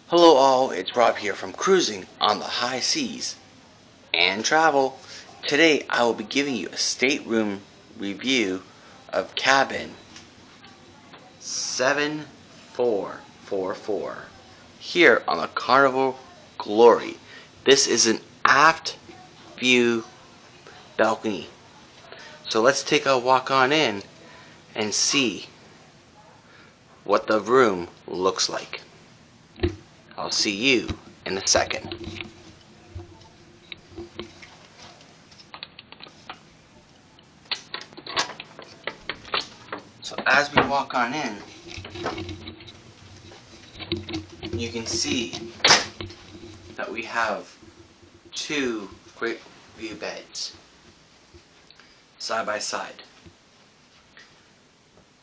Hello all, it's Rob here from Cruising on the High Seas and Travel. Today I will be giving you a stateroom review of cabin 7444 here on the Carnival Glory. This is an aft view balcony. So let's take a walk on in and see what the room looks like. I'll see you in a second. So as we walk on in, you can see that we have two great view beds side by side.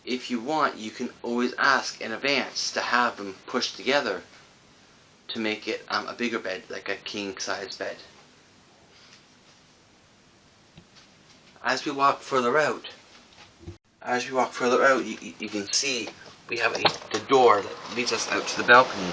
If you want, you can always ask in advance to have them pushed together to make it a bigger bed, like a king size bed. As we walk further out, you can see we have the door that leads us out to the balcony,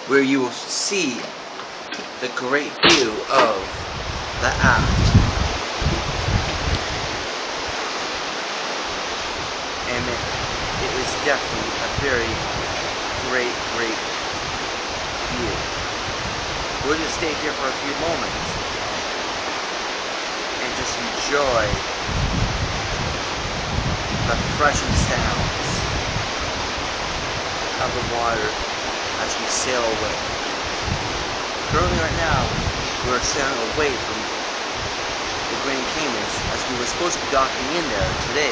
where you will see the great view of the aft. And it is definitely a very great view. We'll just stay here for a few moments and just enjoy the refreshing sounds of the water as we sail away. Currently right now, we're sailing away from the Grand Caymans, as we were supposed to be docking in there today,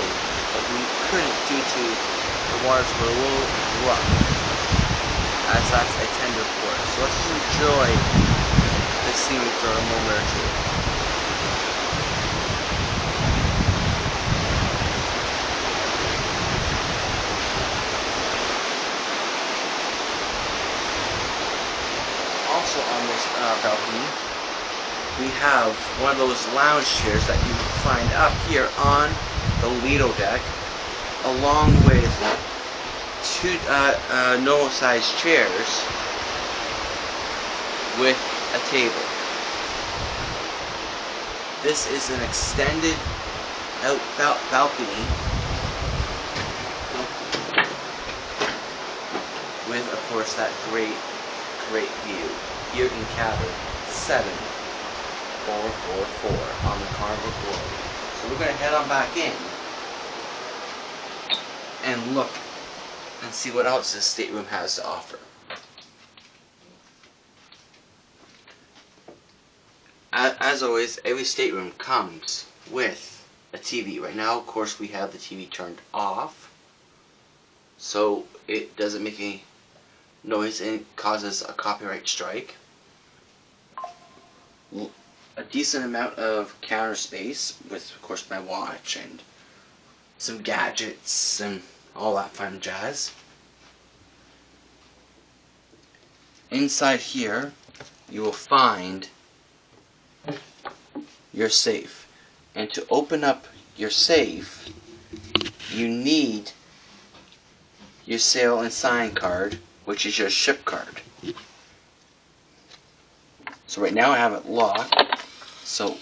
but we couldn't due to the waters were a little rough, as that's a tender port. So let's just enjoy the scenery for a moment or two. Also on this balcony, we have one of those lounge chairs that you can find up here on the Lido deck, along with two normal sized chairs with a table. This is an extended out balcony with, of course, that great view here in cabin 7444 on the Carnival Glory. So we're going to head on back in and look and see what else this stateroom has to offer. As always, every stateroom comes with a TV. Right now, of course, we have the TV turned off, so it doesn't make any noise and it causes a copyright strike. A decent amount of counter space with, of course, my watch and some gadgets and all that fun jazz. Inside here, you will find your safe. And to open up your safe, you need your sail and sign card, which is your ship card. So right now I have it locked, so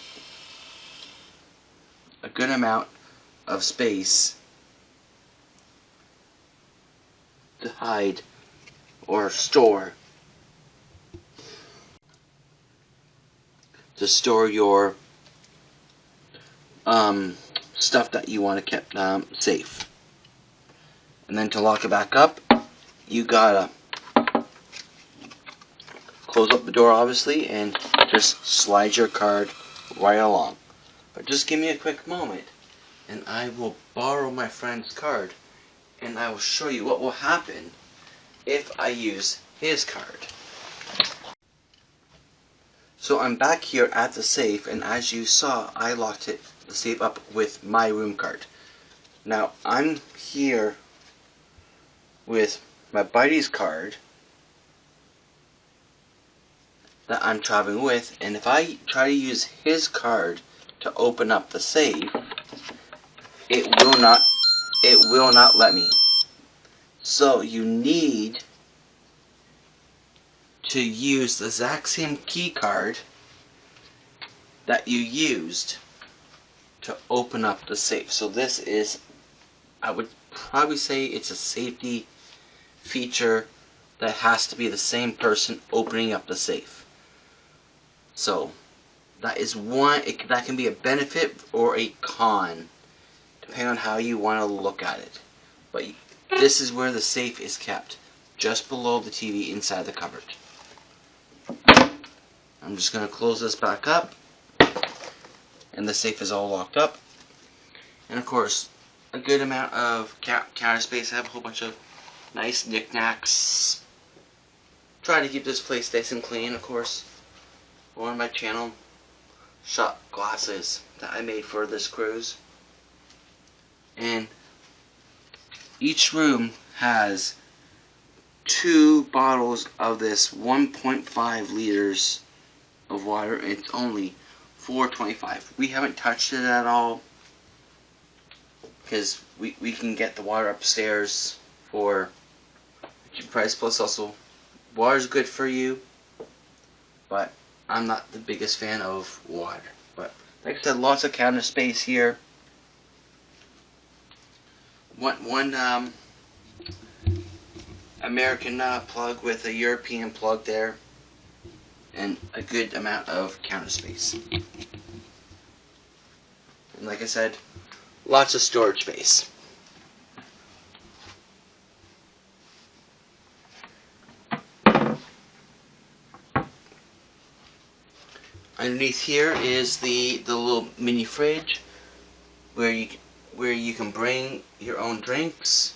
a good amount of space to hide or store your stuff that you want to keep safe. And then to lock it back up, you gotta close up the door, obviously, and just slide your card right along. But just give me a quick moment and I will borrow my friend's card and I will show you what will happen if I use his card. So I'm back here at the safe, and as you saw, I locked the safe up with my room card. Now I'm here with my buddy's card that I'm traveling with, and if I try to use his card to open up the safe, it will not let me. So you need to use the exact same key card that you used to open up the safe. So this is, I would probably say it's a safety feature that has to be the same person opening up the safe. So that is one, that can be a benefit or a con, depending on how you want to look at it. But this is where the safe is kept, just below the TV inside the cupboard. I'm just going to close this back up, and the safe is all locked up. And of course, a good amount of counter space. I have a whole bunch of nice knickknacks. Trying to keep this place nice and clean, of course. On my channel, shot glasses that I made for this cruise. And each room has 2 bottles of this 1.5 liters of water. It's only $4.25. We haven't touched it at all because we can get the water upstairs for a cheap price. Plus also, water's good for you, but I'm not the biggest fan of water. But like I said, lots of counter space here. One American plug with a European plug there, and a good amount of counter space. And like I said, lots of storage space. Underneath here is the little mini fridge where you can bring your own drinks,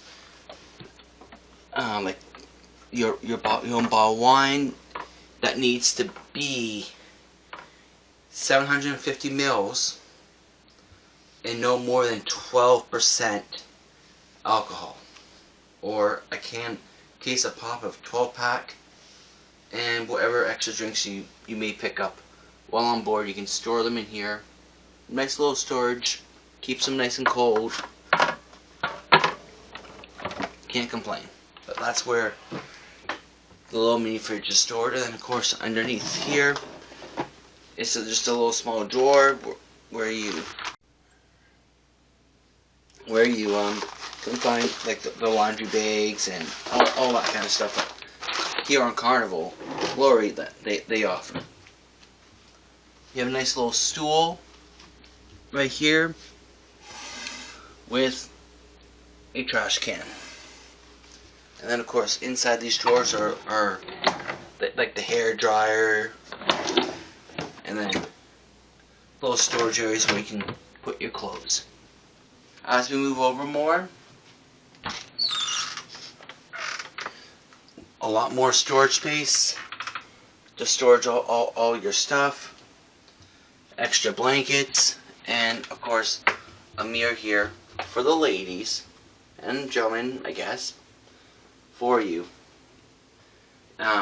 like your own bottle of wine that needs to be 750 mils and no more than 12% alcohol, or a case of pop of 12-pack, and whatever extra drinks you may pick up while on board. You can store them in here. Nice little storage, keeps them nice and cold. Can't complain. But that's where the little mini fridge is stored. And then of course underneath here it's just a little small drawer where you can find like the laundry bags and all that kind of stuff that here on Carnival, Glory, that they offer. You have a nice little stool right here with a trash can. And then of course inside these drawers are like the hair dryer, and then little storage areas where you can put your clothes. As we move over more, a lot more storage space to storage all your stuff, extra blankets, and of course a mirror here for the ladies and gentlemen, I guess, for you,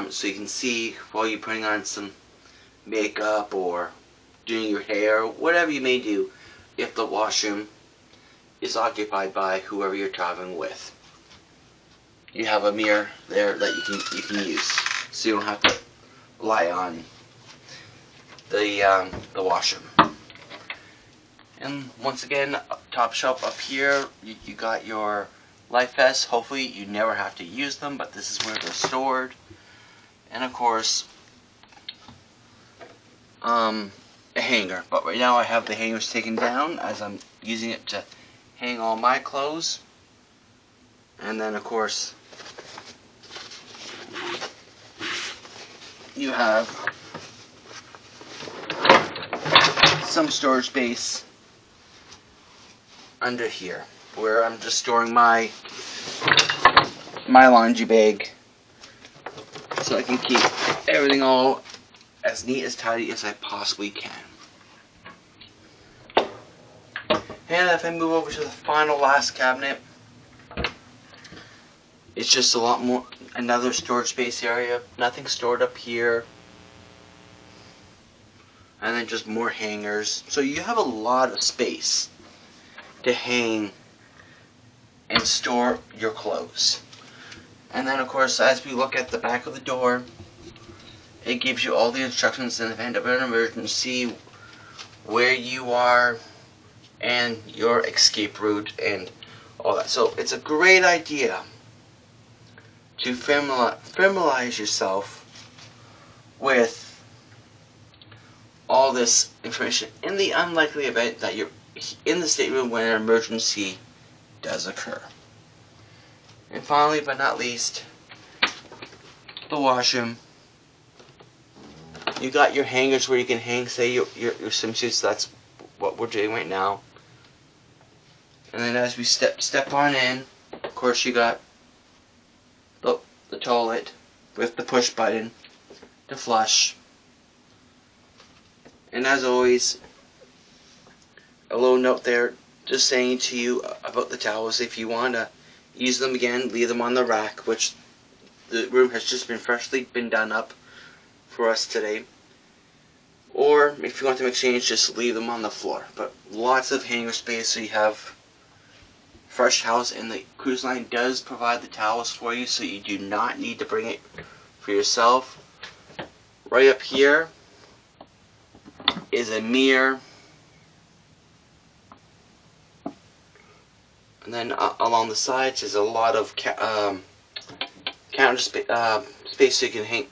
so you can see while you're putting on some makeup or doing your hair, whatever you may do, if the washroom is occupied by whoever you're traveling with. You have a mirror there that you can use, so you don't have to rely on the washroom. And once again, top shelf up here, you got your life vests. Hopefully you never have to use them, but this is where they're stored. And of course, a hanger. But right now I have the hangers taken down as I'm using it to hang all my clothes. And then of course, you have some storage space under here where I'm just storing my laundry bag, so I can keep everything all as neat as tidy as I possibly can. And if I move over to the last cabinet, it's just a lot more, another storage space area. Nothing stored up here. And then just more hangers. So you have a lot of space to hang and store your clothes. And then of course, as we look at the back of the door, It gives you all the instructions in the event of an emergency, where you are, and your escape route, and all that. So it's a great idea to familiarize yourself with all this information in the unlikely event that you're in the stateroom when an emergency does occur. And finally, but not least, the washroom. You got your hangers where you can hang, say, your swimsuits. That's what we're doing right now. And then as we step on in, of course you got the toilet with the push button to flush. And as always, a little note there just saying to you about the towels. If you want to use them again, leave them on the rack, which the room has just been freshly done up for us today. Or if you want them exchanged, just leave them on the floor. But lots of hanger space, so you have fresh towels, and the cruise line does provide the towels for you, so you do not need to bring it for yourself. Right up here is a mirror, and then along the sides is a lot of counter space, so you can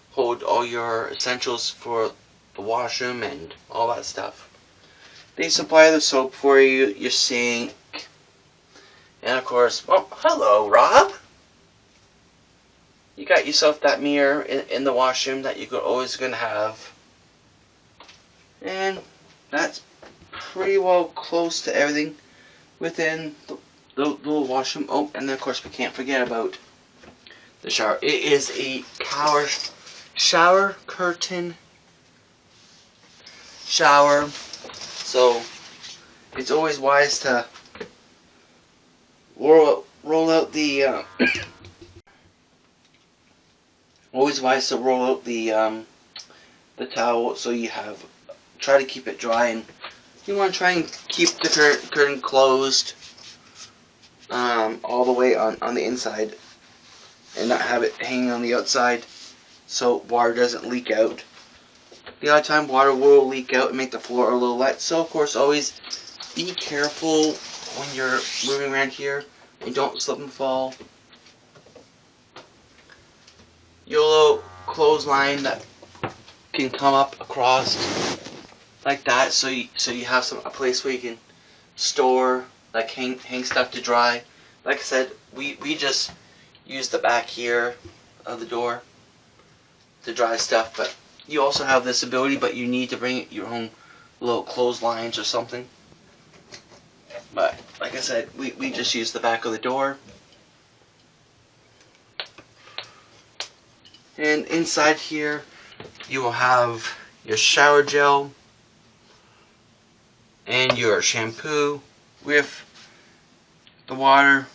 hold all your essentials for the washroom and all that stuff. They supply the soap for you, your sink, and of course, well, hello, Rob. You got yourself that mirror in the washroom that you're always going to have. And that's pretty well close to everything within the little washroom. Oh, and then of course we can't forget about the shower. It is a shower curtain shower. So it's always wise to roll out the the towel, so you try to keep it dry, and you want to try and keep the curtain closed all the way on the inside, and not have it hanging on the outside so water doesn't leak out. The odd time water will leak out and make the floor a little wet, so of course always be careful when you're moving around here and don't slip and fall. Your little clothesline that can come up across like that, so you have a place where you can store, like hang stuff to dry. Like I said, we just use the back here of the door to dry stuff, but you also have this ability, but you need to bring your own little clotheslines or something. But like I said, we just use the back of the door. And inside here, you will have your shower gel and your shampoo with the water.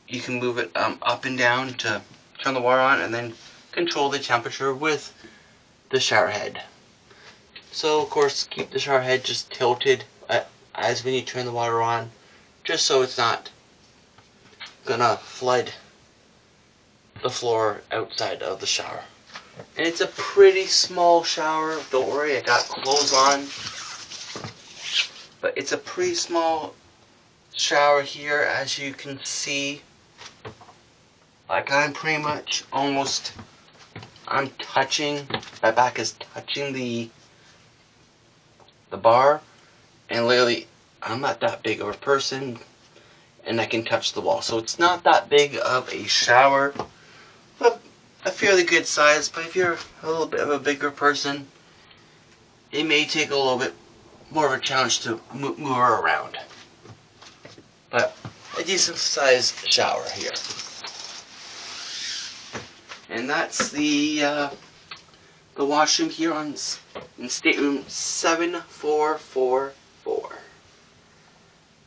You can move it up and down to turn the water on, and then control the temperature with the shower head. So of course keep the shower head just tilted as when you turn the water on, just so it's not gonna flood the floor outside of the shower. And it's a pretty small shower. Don't worry, I got clothes on. But it's a pretty small shower here, as you can see. Like I'm pretty much almost, my back is touching the bar, and literally I'm not that big of a person, and I can touch the wall. So it's not that big of a shower, but a fairly good size. But if you're a little bit of a bigger person, it may take a little bit more of a challenge to move her around. But a decent sized shower here. And that's the washroom here in stateroom 7444.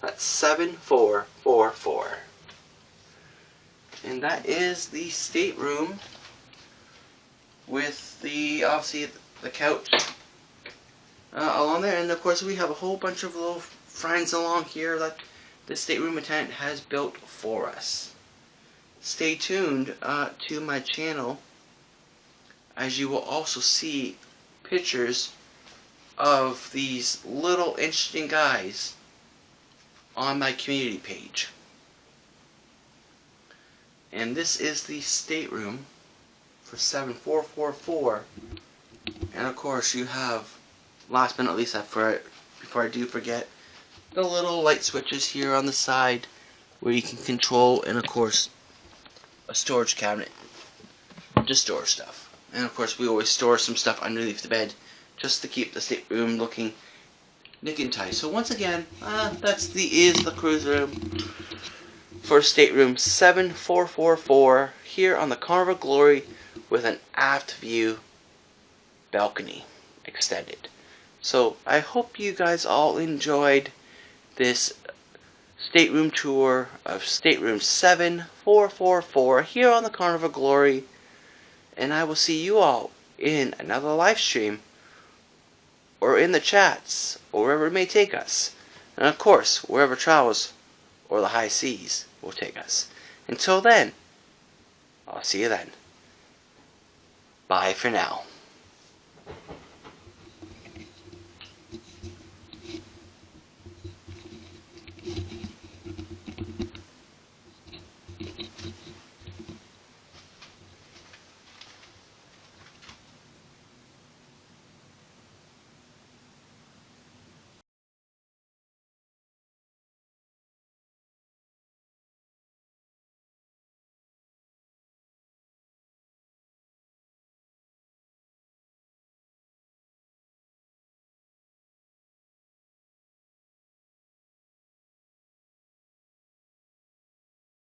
That's 7444. And that is the stateroom with obviously the couch along there. And of course we have a whole bunch of little friends along here that the stateroom attendant has built for us. Stay tuned to my channel as you will also see pictures of these little interesting guys on my community page. And this is the stateroom for 7444. And of course you have, last but not least, before I do forget, the little light switches here on the side where you can control, and of course a storage cabinet to store stuff. And of course we always store some stuff underneath the bed just to keep the stateroom looking nick and tight. So once again, is the cruise room for stateroom 7444 here on the Carnival Glory with an aft view balcony extended. So I hope you guys all enjoyed this stateroom tour of stateroom 7444 here on the Carnival Glory, and I will see you all in another live stream or in the chats or wherever it may take us, and of course wherever travels or the high seas will take us. Until then, I'll see you then. Bye for now.